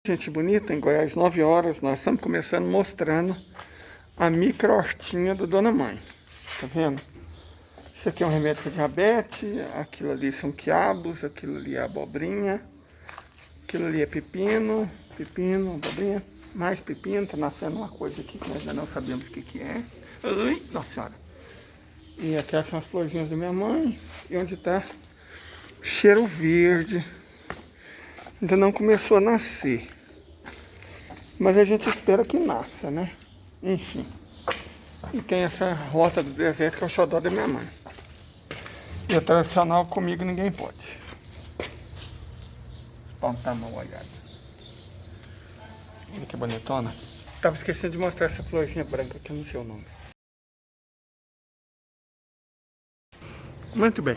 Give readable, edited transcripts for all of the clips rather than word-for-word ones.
Gente bonita, em Goiás, 9 horas, nós estamos começando mostrando a micro-hortinha da Dona Mãe. Tá vendo? Isso aqui é um remédio para diabetes, aquilo ali são quiabos, aquilo ali é abobrinha, aquilo ali é pepino, abobrinha, mais pepino, tá nascendo uma coisa aqui que nós ainda não sabemos o que é. Ui, nossa senhora. E aqui são as florzinhas da minha mãe, e onde tá cheiro verde. Ainda não começou a nascer. Mas a gente espera que nasça, né? Enfim. E tem essa rota do deserto que é o xodó da minha mãe. E é tradicional, comigo ninguém pode. Espantar uma olhada. Olha que bonitona. Tava esquecendo de mostrar essa florzinha branca que eu não sei o nome. Muito bem.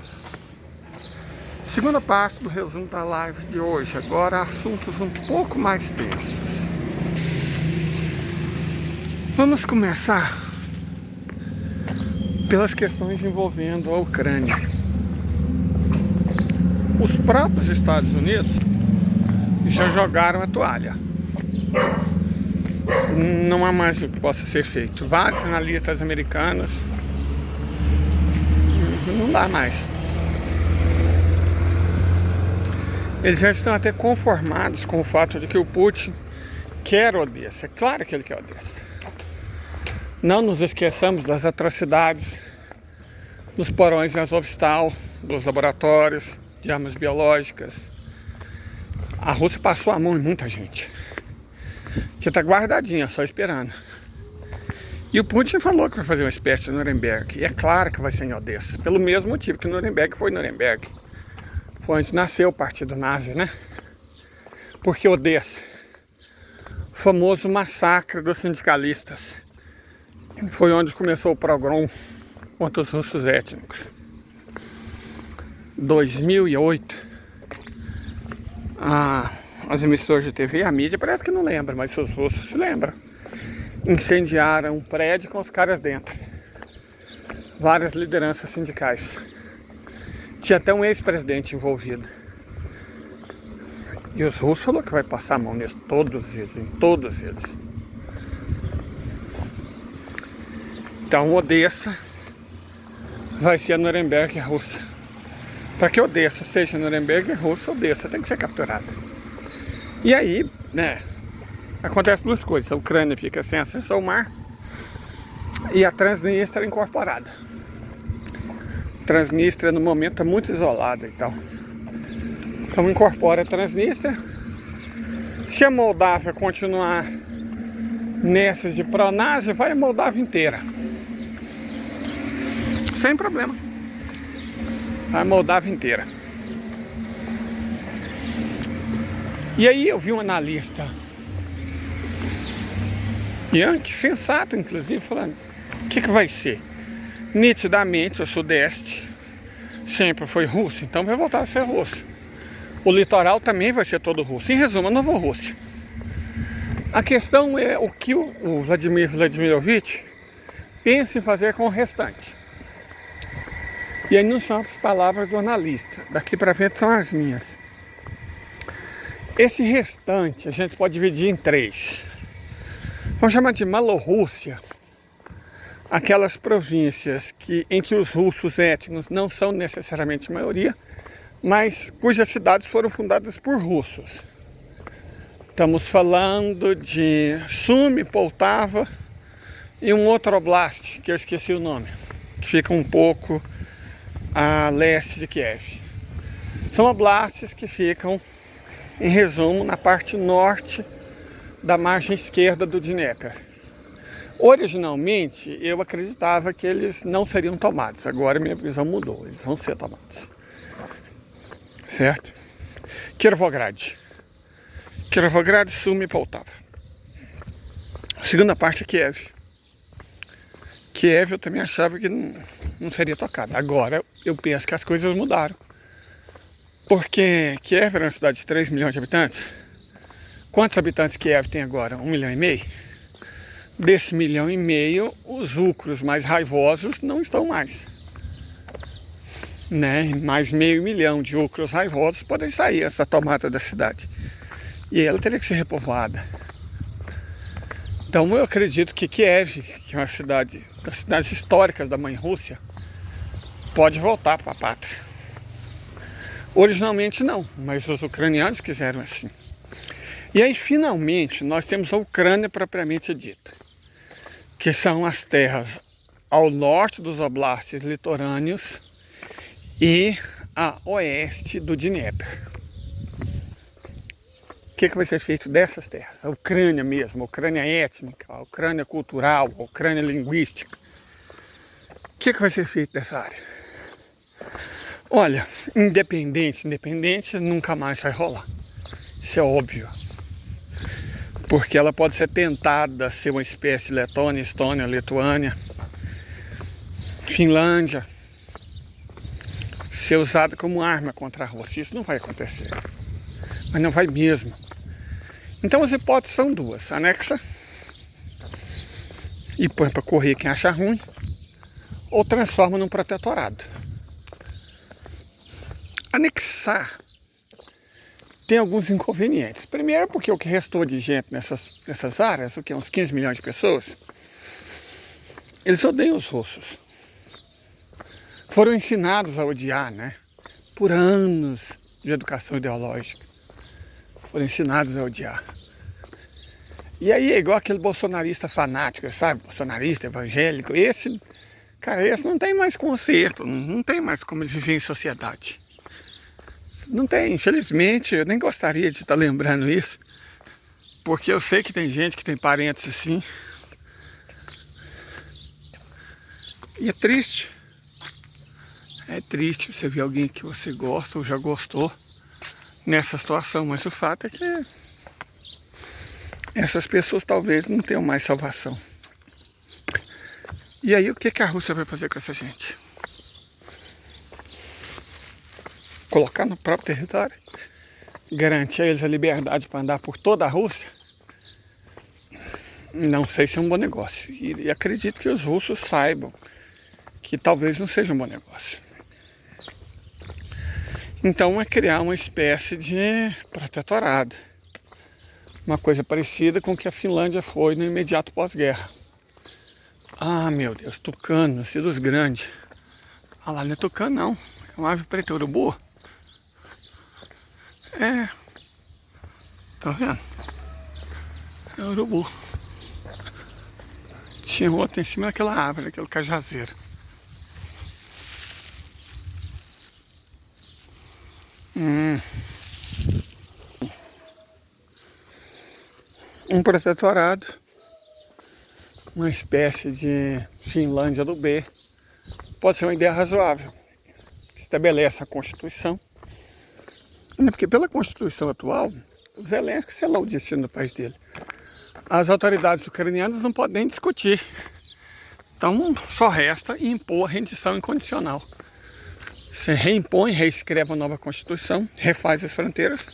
Segunda parte do resumo da live de hoje. Agora assuntos um pouco mais tensos. Vamos começar pelas questões envolvendo a Ucrânia. Os próprios Estados Unidos já jogaram a toalha. Não há mais o que possa ser feito. Vários analistas americanos, não dá mais. Eles já estão até conformados com o fato de que o Putin quer Odessa. É claro que ele quer Odessa. Não nos esqueçamos das atrocidades nos porões de Azovstal, dos laboratórios de armas biológicas. A Rússia passou a mão em muita gente, que está guardadinha, só esperando. E o Putin falou que vai fazer uma espécie de Nuremberg. E é claro que vai ser em Odessa, pelo mesmo motivo que Nuremberg foi Nuremberg. Foi onde nasceu o partido nazi, né? Porque Odessa, o famoso massacre dos sindicalistas, foi onde começou o pogrom contra os russos étnicos. 2008, as emissoras de TV, a mídia parece que não lembra, mas os russos se lembram. Incendiaram um prédio com os caras dentro. Várias lideranças sindicais. Tinha até um ex-presidente envolvido. E os russos falaram que vai passar a mão nisso, todos eles, em todos eles. Então Odessa vai ser a Nuremberg russa. Para que Odessa seja Nuremberg russa, Odessa tem que ser capturada. E aí, né, acontece duas coisas. A Ucrânia fica sem acesso ao mar e a Transnistria incorporada. Transnistria no momento está muito isolada e tal. Então incorpora a Transnistria. Se a Moldávia continuar nessas de pronásia, vai a Moldávia inteira. Sem problema. Vai a Moldávia inteira. E aí eu vi um analista Yankee, sensato inclusive, falando: o que vai ser? Nitidamente o Sudeste sempre foi russo, então vai voltar a ser russo. O litoral também vai ser todo russo. Em resumo, a nova Rússia. A questão é o que o Vladimir Vladimirovich pensa em fazer com o restante. E aí não são as palavras do analista, daqui para frente são as minhas. Esse restante a gente pode dividir em três. Vamos chamar de Malorrússia, aquelas províncias em que os russos étnicos não são necessariamente maioria, mas cujas cidades foram fundadas por russos. Estamos falando de Sumy, Poltava e um outro oblast, que eu esqueci o nome, que fica um pouco a leste de Kiev. São oblastes que ficam, em resumo, na parte norte da margem esquerda do Dnieper. Originalmente, eu acreditava que eles não seriam tomados. Agora minha visão mudou, eles vão ser tomados. Certo? Kirovograd, Sumy e Poltava. A segunda parte é Kiev. Kiev eu também achava que não seria tocada. Agora eu penso que as coisas mudaram. Porque Kiev era uma cidade de 3 milhões de habitantes. Quantos habitantes Kiev tem agora? 1,5 milhão? Desse 1,5 milhão, os ucros mais raivosos não estão mais. Né? Mais 500 mil de ucros raivosos podem sair essa tomada da cidade. E ela teria que ser repovoada. Então eu acredito que Kiev, que é uma cidade das cidades históricas da mãe Rússia, pode voltar para a pátria. Originalmente não, mas os ucranianos quiseram assim. E aí finalmente nós temos a Ucrânia propriamente dita, que são as terras ao norte dos oblastes litorâneos e a oeste do Dnieper. O que vai ser feito dessas terras? A Ucrânia mesmo, a Ucrânia étnica, a Ucrânia cultural, a Ucrânia linguística. O que vai ser feito dessa área? Olha, independente nunca mais vai rolar. Isso é óbvio. Porque ela pode ser tentada a ser uma espécie de Letônia, Estônia, Lituânia, Finlândia, ser usada como arma contra a Rússia. Isso não vai acontecer. Mas não vai mesmo. Então as hipóteses são duas: anexa e põe para correr quem acha ruim, ou transforma num protetorado. Anexar tem alguns inconvenientes. Primeiro porque o que restou de gente nessas áreas, o que é uns 15 milhões de pessoas, eles odeiam os russos. Foram ensinados a odiar, né? Por anos de educação ideológica. Foram ensinados a odiar. E aí é igual aquele bolsonarista fanático, sabe? Bolsonarista, evangélico. Esse não tem mais conserto, não tem mais como ele viver em sociedade. Não tem, infelizmente, eu nem gostaria de estar lembrando isso, porque eu sei que tem gente que tem parentes assim. E é triste. É triste você ver alguém que você gosta ou já gostou nessa situação, mas o fato é que essas pessoas talvez não tenham mais salvação. E aí o que a Rússia vai fazer com essa gente? Colocar no próprio território? Garantir a eles a liberdade para andar por toda a Rússia? Não sei se é um bom negócio. E acredito que os russos saibam que talvez não seja um bom negócio. Então é criar uma espécie de protetorado. Uma coisa parecida com o que a Finlândia foi no imediato pós-guerra. Ah, meu Deus, tucano, dos grandes. Ah lá, não é tucano não, é uma ave preta, urubu. É, tá vendo? É urubu. Tinha outro em cima daquela árvore, aquele cajazeiro. Um protetorado, uma espécie de Finlândia do B, pode ser uma ideia razoável. Estabelece a Constituição, porque pela Constituição atual, o Zelensky, sei lá o destino do país dele, as autoridades ucranianas não podem nem discutir. Então só resta impor a rendição incondicional. Você reimpõe, reescreve uma nova Constituição, refaz as fronteiras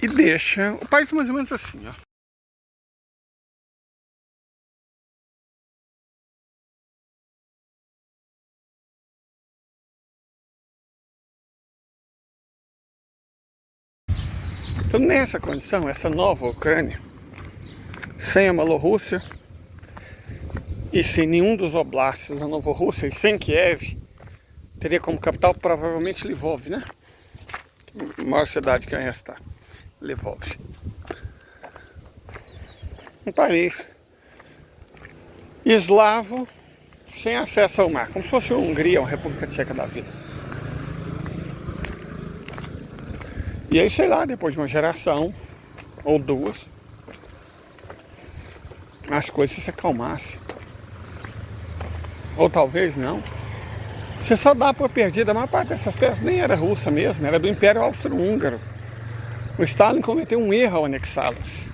e deixa o país mais ou menos assim, ó. Então nessa condição, essa nova Ucrânia, sem a Malorrússia e sem nenhum dos oblastes da Nova Rússia e sem Kiev, teria como capital provavelmente Lvov, né? A maior cidade que resta, Lvov. Um país eslavo, sem acesso ao mar, como se fosse a Hungria, uma República Tcheca da vida. E aí, sei lá, depois de uma geração ou duas, as coisas se acalmassem. Ou talvez não. Você só dá por perdida, a maior parte dessas terras nem era russa mesmo, era do Império Austro-Húngaro. O Stalin cometeu um erro ao anexá-las.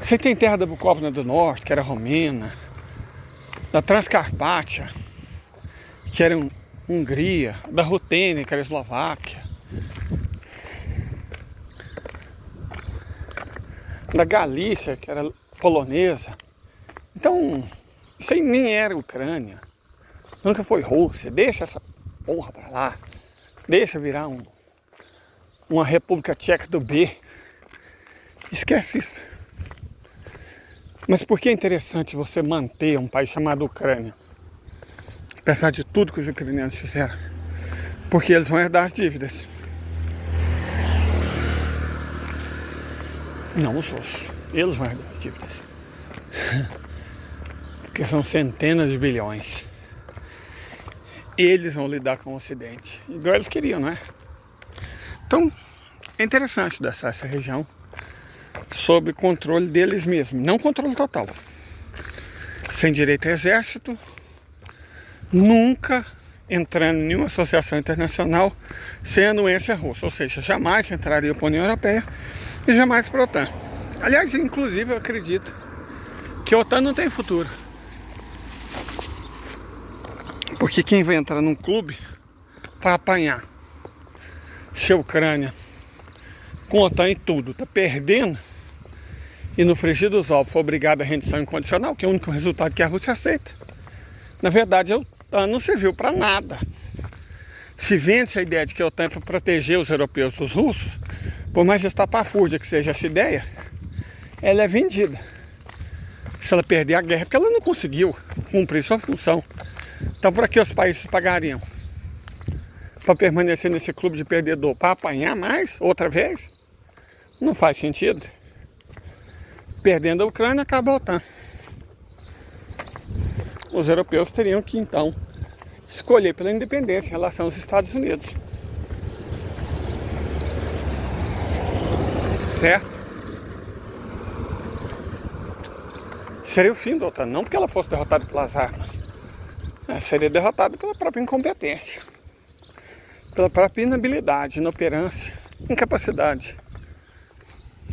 Você tem terra da Bucóvina do Norte, que era romena, da Transcarpátia, que era Hungria, da Rutênia, que era Eslováquia, da Galícia, que era polonesa. Então, isso aí nem era Ucrânia, nunca foi Rússia. Deixa essa porra pra lá, deixa virar uma República Tcheca do B. Esquece isso. Mas por que é interessante você manter um país chamado Ucrânia? Apesar de tudo que os ucranianos fizeram. Porque eles vão herdar as dívidas. Não os russos. Eles vão herdar as dívidas. Porque são centenas de bilhões. Eles vão lidar com o Ocidente. Igual eles queriam, não é? Então, é interessante deixar essa região sob controle deles mesmos. Não controle total. Sem direito a exército. Nunca entrando em nenhuma associação internacional sem anuência russa. Ou seja, jamais entraria para a União Europeia e jamais para a OTAN. Aliás, inclusive, eu acredito que a OTAN não tem futuro. Porque quem vai entrar num clube para apanhar, se a Ucrânia, com a OTAN e tudo, tá perdendo, e no frigir dos ovos for obrigado à rendição incondicional, que é o único resultado que a Rússia aceita, na verdade a OTAN não serviu para nada. Se vence a ideia de que a OTAN é para proteger os europeus dos russos, por mais estapafúrdia que seja essa ideia, ela é vendida. Se ela perder a guerra, porque ela não conseguiu cumprir sua função. Então, por que os países pagariam para permanecer nesse clube de perdedor? Para apanhar mais, outra vez? Não faz sentido. Perdendo a Ucrânia, acaba a OTAN. Os europeus teriam que, então, escolher pela independência em relação aos Estados Unidos. Certo? Seria o fim da OTAN, não porque ela fosse derrotada pelas armas. Seria derrotada pela própria incompetência, pela própria inabilidade, inoperância, incapacidade.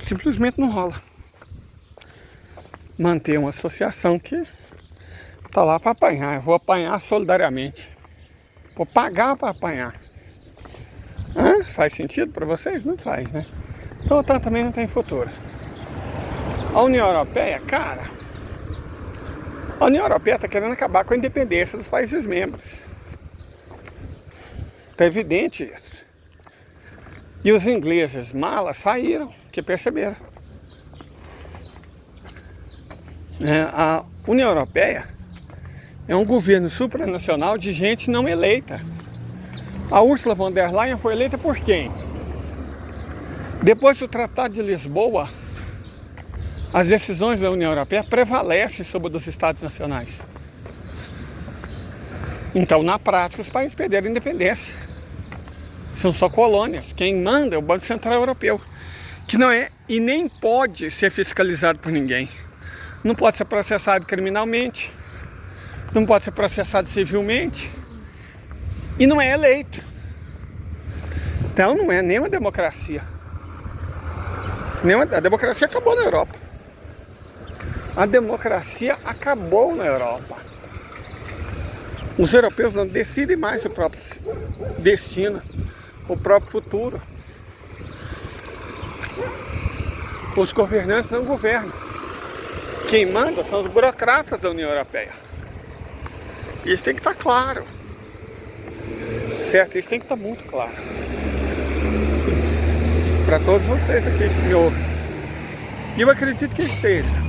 Simplesmente não rola. Manter uma associação que está lá para apanhar. Eu vou apanhar solidariamente. Vou pagar para apanhar. Faz sentido para vocês? Não faz, né? Então a OTAN também não tem futuro. A União Europeia, cara... A União Europeia está querendo acabar com a independência dos países membros. Está evidente isso. E os ingleses malas saíram, que perceberam. A União Europeia é um governo supranacional de gente não eleita. A Ursula von der Leyen foi eleita por quem? Depois do Tratado de Lisboa, as decisões da União Europeia prevalecem sobre dos Estados nacionais. Então, na prática, os países perderam a independência. São só colônias. Quem manda é o Banco Central Europeu, que não é e nem pode ser fiscalizado por ninguém. Não pode ser processado criminalmente, não pode ser processado civilmente e não é eleito. Então, não é nem uma democracia. A democracia acabou na Europa. A democracia acabou na Europa. Os europeus não decidem mais o próprio destino, o próprio futuro. Os governantes não governam. Quem manda são os burocratas da União Europeia. Isso tem que estar claro. Certo? Isso tem que estar muito claro. Para todos vocês aqui que me ouvem. E eu acredito que esteja.